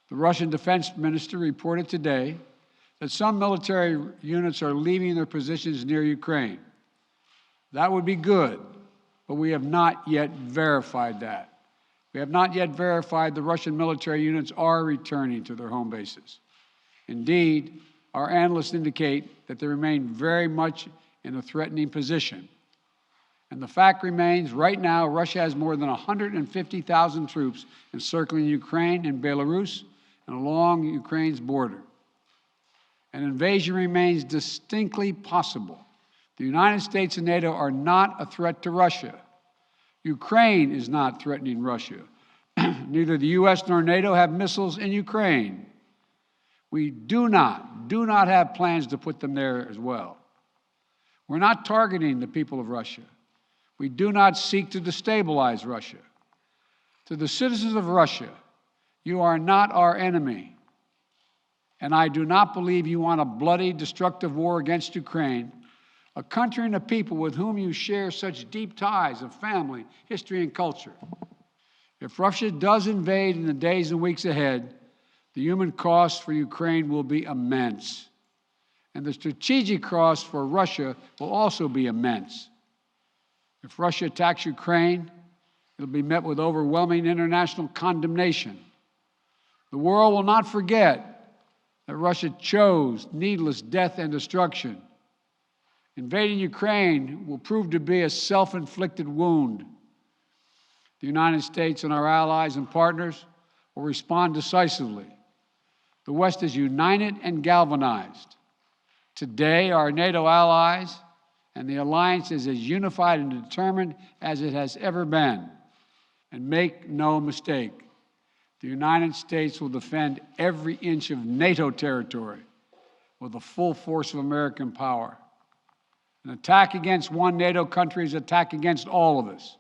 The Russian defense minister reported today that some military units are leaving their positions near Ukraine. That would be good, but we have not yet verified that. We have not yet verified the Russian military units are returning to their home bases. Indeed, our analysts indicate that they remain very much in a threatening position. And the fact remains, right now, Russia has more than 150,000 troops encircling Ukraine and Belarus and along Ukraine's border. An invasion remains distinctly possible. The United States and NATO are not a threat to Russia. Ukraine is not threatening Russia. Neither the U.S. nor NATO have missiles in Ukraine. We do not have plans to put them there as well. We're not targeting the people of Russia. We do not seek to destabilize Russia. To the citizens of Russia, you are not our enemy. And I do not believe you want a bloody, destructive war against Ukraine, a country and a people with whom you share such deep ties of family, history, and culture. If Russia does invade in the days and weeks ahead, the human cost for Ukraine will be immense. And the strategic cost for Russia will also be immense. If Russia attacks Ukraine, it'll be met with overwhelming international condemnation. The world will not forget that Russia chose needless death and destruction. Invading Ukraine will prove to be a self-inflicted wound. The United States and our allies and partners will respond decisively. The West is united and galvanized. Today, our NATO allies and the alliance is as unified and determined as it has ever been. And make no mistake, the United States will defend every inch of NATO territory with the full force of American power. An attack against one NATO country is an attack against all of us.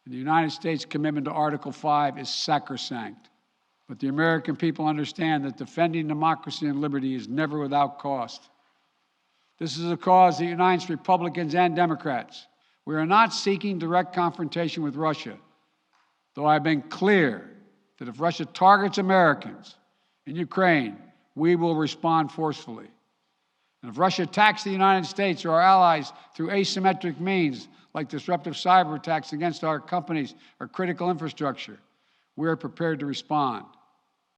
And the United States' commitment to Article 5 is sacrosanct. But the American people understand that defending democracy and liberty is never without cost. This is a cause that unites Republicans and Democrats. We are not seeking direct confrontation with Russia, though I've been clear that if Russia targets Americans in Ukraine, we will respond forcefully. And if Russia attacks the United States or our allies through asymmetric means, like disruptive cyber attacks against our companies or critical infrastructure, we are prepared to respond.